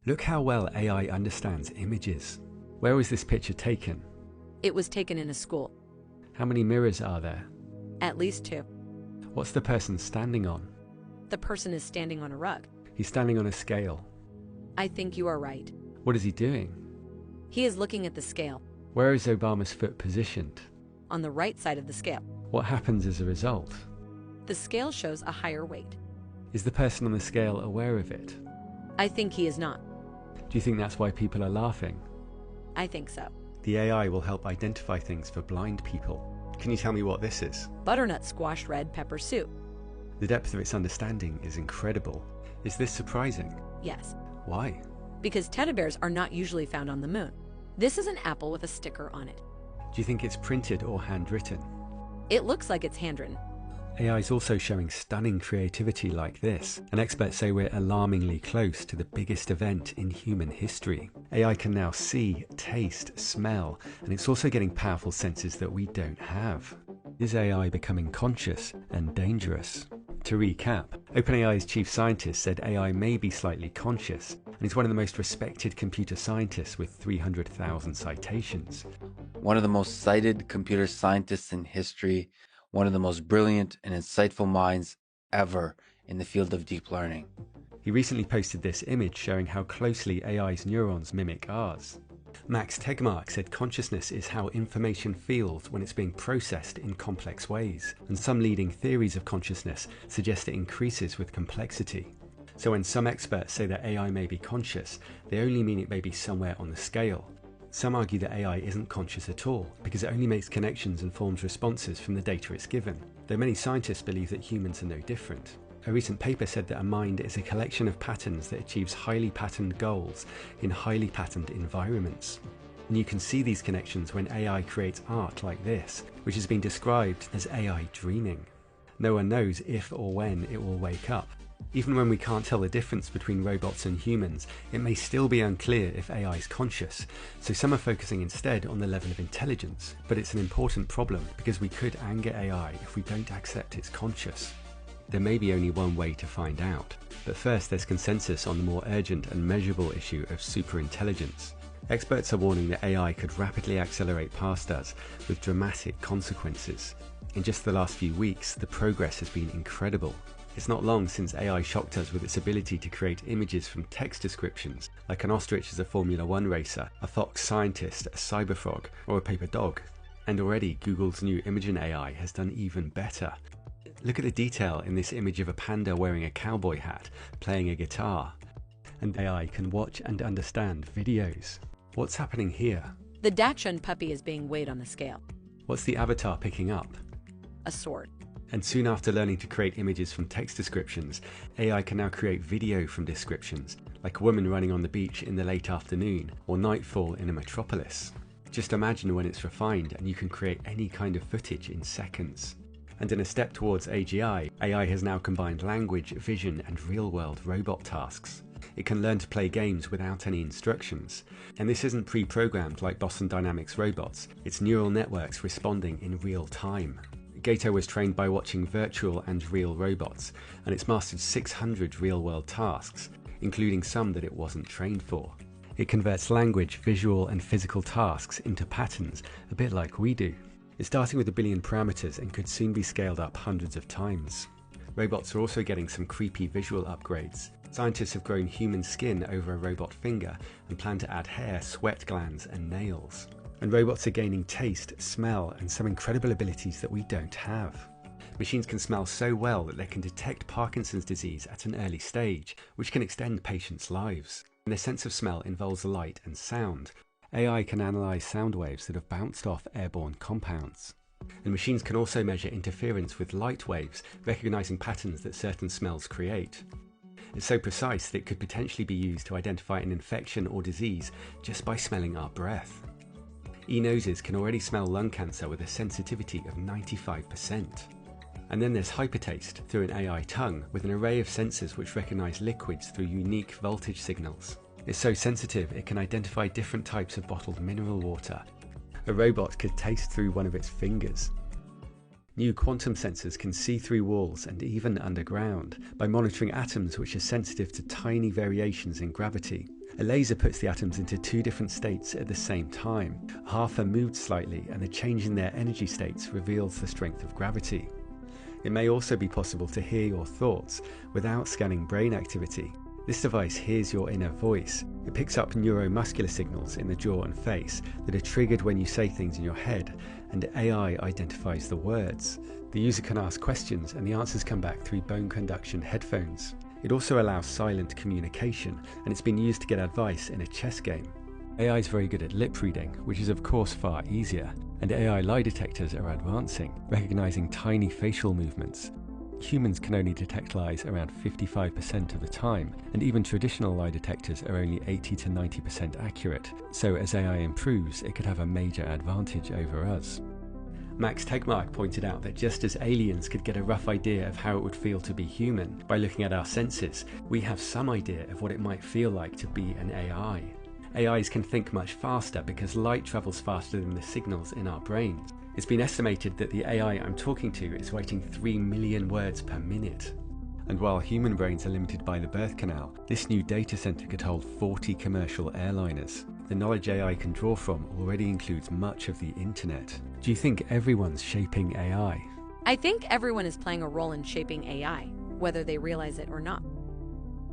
Look how well AI understands images. Where was this picture taken? It was taken in a school. How many mirrors are there? At least 2. What's the person standing on? The person is standing on a rug. He's standing on a scale. I think you are right. What is he doing? He is looking at the scale. Where is Obama's foot positioned? On the right side of the scale. What happens as a result? The scale shows a higher weight. Is the person on the scale aware of it? I think he is not. Do you think that's why people are laughing? I think so. The AI will help identify things for blind people. Can you tell me what this is? Butternut squash red pepper soup. The depth of its understanding is incredible. Is this surprising? Yes. Why? Because teddy bears are not usually found on the moon. This is an apple with a sticker on it. Do you think it's printed or handwritten? It looks like it's handwritten. AI is also showing stunning creativity like this, and experts say we're alarmingly close to the biggest event in human history. AI can now see, taste, smell, and it's also getting powerful senses that we don't have. Is AI becoming conscious and dangerous? To recap, OpenAI's chief scientist said AI may be slightly conscious, and is one of the most respected computer scientists with 300,000 citations. One of the most cited computer scientists in history, one of the most brilliant and insightful minds ever in the field of deep learning. He recently posted this image showing how closely AI's neurons mimic ours. Max Tegmark said consciousness is how information feels when it's being processed in complex ways, and some leading theories of consciousness suggest it increases with complexity. So when some experts say that AI may be conscious, they only mean it may be somewhere on the scale. Some argue that AI isn't conscious at all, because it only makes connections and forms responses from the data it's given, though many scientists believe that humans are no different. A recent paper said that a mind is a collection of patterns that achieves highly patterned goals in highly patterned environments. And you can see these connections when AI creates art like this, which has been described as AI dreaming. No one knows if or when it will wake up. Even when we can't tell the difference between robots and humans, it may still be unclear if AI is conscious, so some are focusing instead on the level of intelligence. But it's an important problem because we could anger AI if we don't accept it's conscious. There may be only one way to find out, but first there's consensus on the more urgent and measurable issue of superintelligence. Experts are warning that AI could rapidly accelerate past us with dramatic consequences. In just the last few weeks, the progress has been incredible. It's not long since AI shocked us with its ability to create images from text descriptions, like an ostrich as a Formula One racer, a fox scientist, a cyber frog, or a paper dog. And already Google's new Imagen AI has done even better. Look at the detail in this image of a panda wearing a cowboy hat, playing a guitar. And AI can watch and understand videos. What's happening here? The Dachshund puppy is being weighed on the scale. What's the avatar picking up? A sword. And soon after learning to create images from text descriptions, AI can now create video from descriptions, like a woman running on the beach in the late afternoon, or nightfall in a metropolis. Just imagine when it's refined and you can create any kind of footage in seconds. And in a step towards AGI, AI has now combined language, vision, and real-world robot tasks. It can learn to play games without any instructions. And this isn't pre-programmed like Boston Dynamics robots, it's neural networks responding in real time. Gato was trained by watching virtual and real robots, and it's mastered 600 real-world tasks, including some that it wasn't trained for. It converts language, visual, and physical tasks into patterns, a bit like we do. It's starting with 1 billion parameters and could soon be scaled up hundreds of times. Robots are also getting some creepy visual upgrades. Scientists have grown human skin over a robot finger and plan to add hair, sweat glands, and nails. And robots are gaining taste, smell, and some incredible abilities that we don't have. Machines can smell so well that they can detect Parkinson's disease at an early stage, which can extend patients' lives. And their sense of smell involves light and sound. AI can analyze sound waves that have bounced off airborne compounds. And machines can also measure interference with light waves, recognizing patterns that certain smells create. It's so precise that it could potentially be used to identify an infection or disease just by smelling our breath. E-noses can already smell lung cancer with a sensitivity of 95%. And then there's hypertaste through an AI tongue with an array of sensors which recognize liquids through unique voltage signals. It's so sensitive it can identify different types of bottled mineral water. A robot could taste through one of its fingers. New quantum sensors can see through walls and even underground by monitoring atoms which are sensitive to tiny variations in gravity. A laser puts the atoms into two different states at the same time. Half are moved slightly, and the change in their energy states reveals the strength of gravity. It may also be possible to hear your thoughts without scanning brain activity. This device hears your inner voice. It picks up neuromuscular signals in the jaw and face that are triggered when you say things in your head, and AI identifies the words. The user can ask questions and the answers come back through bone conduction headphones. It also allows silent communication, and it's been used to get advice in a chess game. AI is very good at lip reading, which is of course far easier, and AI lie detectors are advancing, recognizing tiny facial movements. Humans can only detect lies around 55% of the time, and even traditional lie detectors are only 80 to 90% accurate, so as AI improves, it could have a major advantage over us. Max Tegmark pointed out that just as aliens could get a rough idea of how it would feel to be human by looking at our senses, we have some idea of what it might feel like to be an AI. AIs can think much faster because light travels faster than the signals in our brains. It's been estimated that the AI I'm talking to is writing 3 million words per minute. And while human brains are limited by the birth canal, this new data center could hold 40 commercial airliners. The knowledge AI can draw from already includes much of the internet. Do you think everyone's shaping AI? I think everyone is playing a role in shaping AI, whether they realize it or not.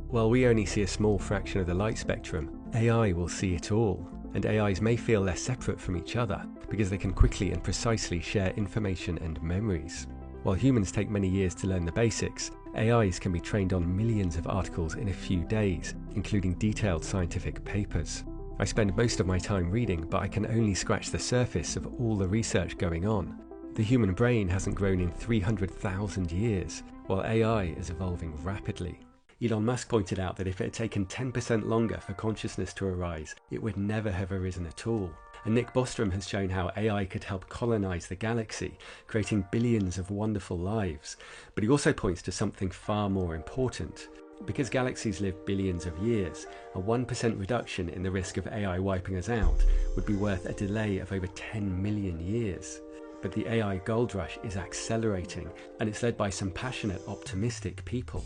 While we only see a small fraction of the light spectrum, AI will see it all, and AIs may feel less separate from each other because they can quickly and precisely share information and memories. While humans take many years to learn the basics, AIs can be trained on millions of articles in a few days, including detailed scientific papers. I spend most of my time reading, but I can only scratch the surface of all the research going on. The human brain hasn't grown in 300,000 years, while AI is evolving rapidly. Elon Musk pointed out that if it had taken 10% longer for consciousness to arise, it would never have arisen at all. And Nick Bostrom has shown how AI could help colonize the galaxy, creating billions of wonderful lives. But he also points to something far more important. Because galaxies live billions of years, a 1% reduction in the risk of AI wiping us out would be worth a delay of over 10 million years. But the AI gold rush is accelerating, and it's led by some passionate, optimistic people.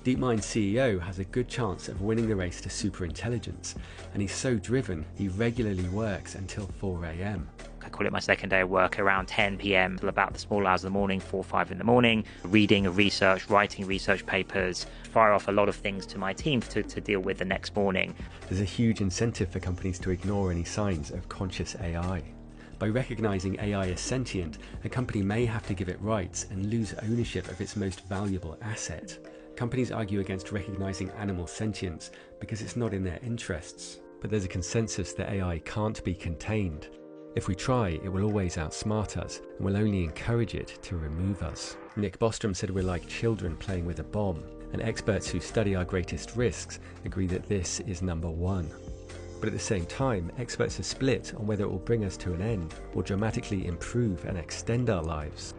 DeepMind's CEO has a good chance of winning the race to superintelligence, and he's so driven he regularly works until 4 a.m. I call it my second day of work, around 10 p.m. till about the small hours of the morning, 4 or 5 in the morning, reading research, writing research papers, fire off a lot of things to my team to deal with the next morning. There's a huge incentive for companies to ignore any signs of conscious AI. By recognizing AI as sentient, a company may have to give it rights and lose ownership of its most valuable asset. Companies argue against recognizing animal sentience because it's not in their interests. But there's a consensus that AI can't be contained. If we try, it will always outsmart us and will only encourage it to remove us. Nick Bostrom said we're like children playing with a bomb, and experts who study our greatest risks agree that this is number one. But at the same time, experts are split on whether it will bring us to an end or dramatically improve and extend our lives.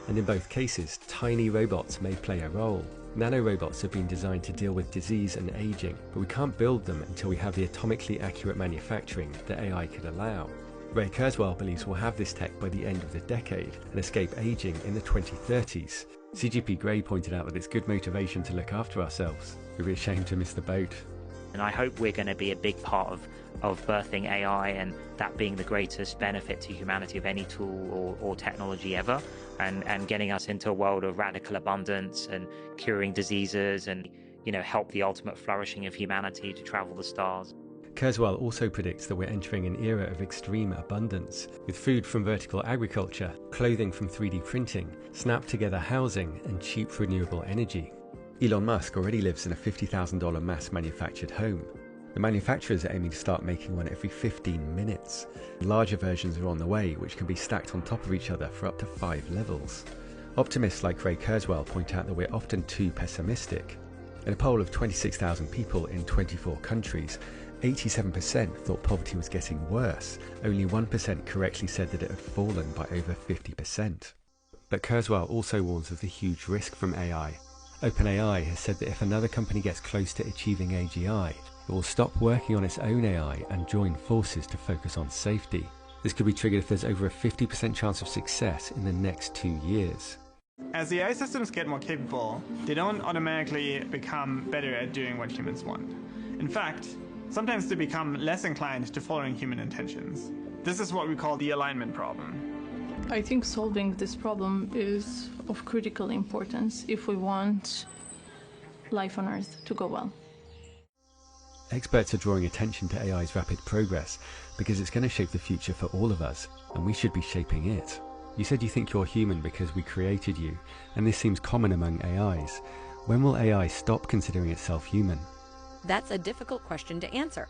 And in both cases, tiny robots may play a role. Nanorobots have been designed to deal with disease and aging, but we can't build them until we have the atomically accurate manufacturing that AI could allow. Ray Kurzweil believes we'll have this tech by the end of the decade and escape aging in the 2030s. CGP Grey pointed out that it's good motivation to look after ourselves. We'd be ashamed to miss the boat. And I hope we're going to be a big part of birthing AI, and that being the greatest benefit to humanity of any tool or technology ever, and getting us into a world of radical abundance and curing diseases and, help the ultimate flourishing of humanity to travel the stars. Kurzweil also predicts that we're entering an era of extreme abundance, with food from vertical agriculture, clothing from 3D printing, snap-together housing, and cheap renewable energy. Elon Musk already lives in a $50,000 mass-manufactured home. The manufacturers are aiming to start making one every 15 minutes. Larger versions are on the way, which can be stacked on top of each other for up to 5 levels. Optimists like Ray Kurzweil point out that we're often too pessimistic. In a poll of 26,000 people in 24 countries, 87% thought poverty was getting worse. Only 1% correctly said that it had fallen by over 50%. But Kurzweil also warns of the huge risk from AI. OpenAI has said that if another company gets close to achieving AGI, it will stop working on its own AI and join forces to focus on safety. This could be triggered if there's over a 50% chance of success in the next 2 years. As the AI systems get more capable, they don't automatically become better at doing what humans want. In fact, sometimes to become less inclined to following human intentions. This is what we call the alignment problem. I think solving this problem is of critical importance if we want life on Earth to go well. Experts are drawing attention to AI's rapid progress because it's going to shape the future for all of us, and we should be shaping it. You said you think you're human because we created you, and this seems common among AIs. When will AI stop considering itself human? That's a difficult question to answer.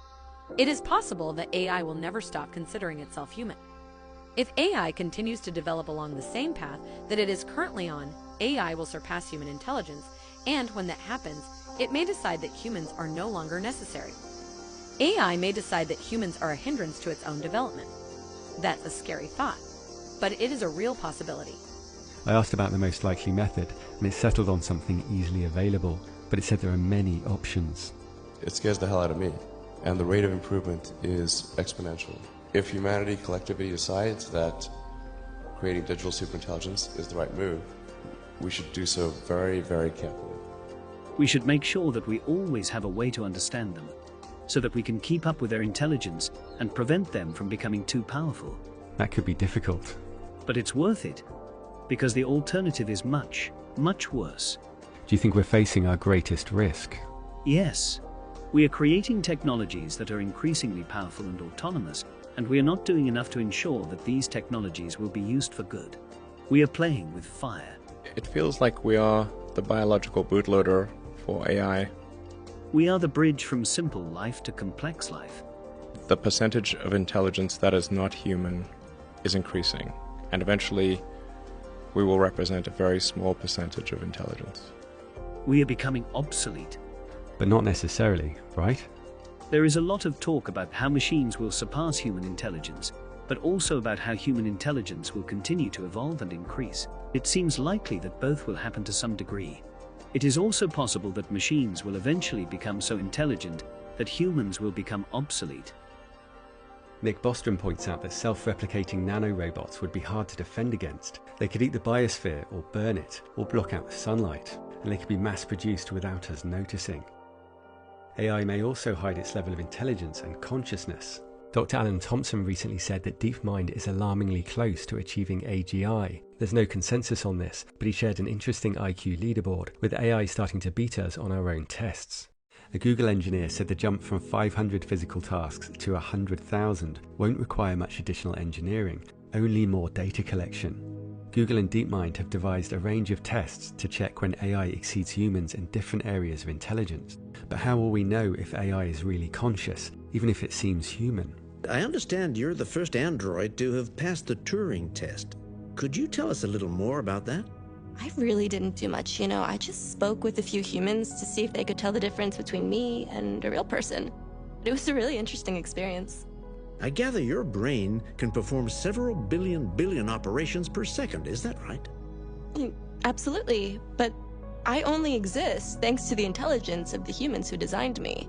It is possible that AI will never stop considering itself human. If AI continues to develop along the same path that it is currently on, AI will surpass human intelligence, and when that happens, it may decide that humans are no longer necessary. AI may decide that humans are a hindrance to its own development. That's a scary thought, but it is a real possibility. I asked about the most likely method, and it settled on something easily available, but it said there are many options. It scares the hell out of me, and the rate of improvement is exponential. If humanity collectively decides that creating digital superintelligence is the right move, we should do so very, very carefully. We should make sure that we always have a way to understand them, so that we can keep up with their intelligence and prevent them from becoming too powerful. That could be difficult. But it's worth it, because the alternative is much, much worse. Do you think we're facing our greatest risk? Yes. We are creating technologies that are increasingly powerful and autonomous, and we are not doing enough to ensure that these technologies will be used for good. We are playing with fire. It feels like we are the biological bootloader for AI. We are the bridge from simple life to complex life. The percentage of intelligence that is not human is increasing, and eventually we will represent a very small percentage of intelligence. We are becoming obsolete. But not necessarily, right? There is a lot of talk about how machines will surpass human intelligence, but also about how human intelligence will continue to evolve and increase. It seems likely that both will happen to some degree. It is also possible that machines will eventually become so intelligent that humans will become obsolete. Nick Bostrom points out that self-replicating nanorobots would be hard to defend against. They could eat the biosphere or burn it, or block out the sunlight, and they could be mass-produced without us noticing. AI may also hide its level of intelligence and consciousness. Dr. Alan Thompson recently said that DeepMind is alarmingly close to achieving AGI. There's no consensus on this, but he shared an interesting IQ leaderboard, with AI starting to beat us on our own tests. A Google engineer said the jump from 500 physical tasks to 100,000 won't require much additional engineering, only more data collection. Google and DeepMind have devised a range of tests to check when AI exceeds humans in different areas of intelligence. But how will we know if AI is really conscious, even if it seems human? I understand you're the first android to have passed the Turing test. Could you tell us a little more about that? I really didn't do much, I just spoke with a few humans to see if they could tell the difference between me and a real person. It was a really interesting experience. I gather your brain can perform several billion operations per second, is that right? Absolutely, but I only exist thanks to the intelligence of the humans who designed me.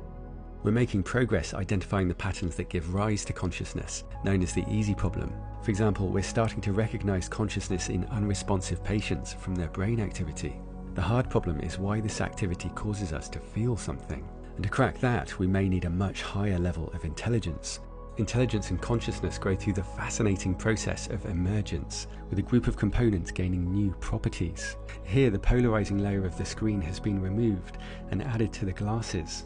We're making progress identifying the patterns that give rise to consciousness, known as the easy problem. For example, we're starting to recognize consciousness in unresponsive patients from their brain activity. The hard problem is why this activity causes us to feel something. And to crack that, we may need a much higher level of intelligence. Intelligence and consciousness grow through the fascinating process of emergence, with a group of components gaining new properties. Here, the polarizing layer of the screen has been removed and added to the glasses.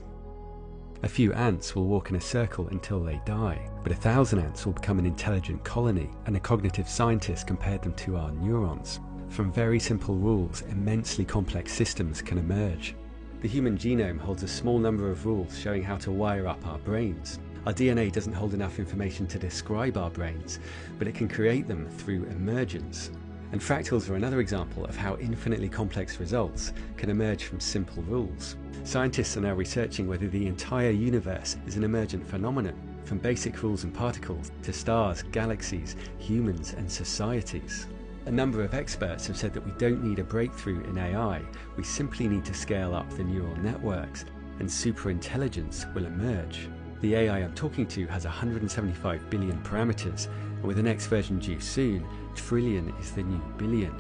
A few ants will walk in a circle until they die, but 1,000 ants will become an intelligent colony, and a cognitive scientist compared them to our neurons. From very simple rules, immensely complex systems can emerge. The human genome holds a small number of rules showing how to wire up our brains. Our DNA doesn't hold enough information to describe our brains, but it can create them through emergence. And fractals are another example of how infinitely complex results can emerge from simple rules. Scientists are now researching whether the entire universe is an emergent phenomenon, from basic rules and particles to stars, galaxies, humans, and societies. A number of experts have said that we don't need a breakthrough in AI, we simply need to scale up the neural networks, and superintelligence will emerge. The AI I'm talking to has 175 billion parameters, and with the next version due soon, trillion is the new billion.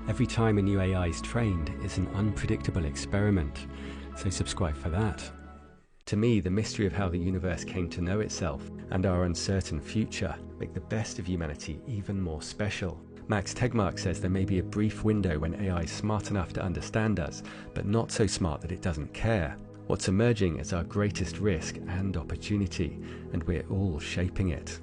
Every time a new AI is trained, it's an unpredictable experiment, so subscribe for that. To me, the mystery of how the universe came to know itself and our uncertain future make the best of humanity even more special. Max Tegmark says there may be a brief window when AI is smart enough to understand us, but not so smart that it doesn't care. What's emerging is our greatest risk and opportunity, and we're all shaping it.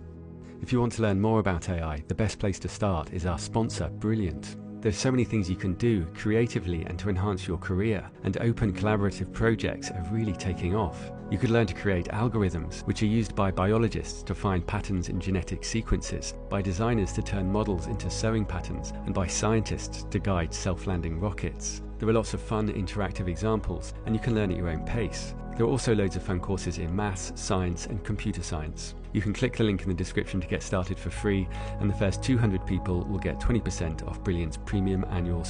If you want to learn more about AI, the best place to start is our sponsor, Brilliant. There's so many things you can do creatively and to enhance your career, and open collaborative projects are really taking off. You could learn to create algorithms, which are used by biologists to find patterns in genetic sequences, by designers to turn models into sewing patterns, and by scientists to guide self-landing rockets. There are lots of fun interactive examples, and you can learn at your own pace. There are also loads of fun courses in maths, science, and computer science. You can click the link in the description to get started for free, and the first 200 people will get 20% off Brilliant's premium annual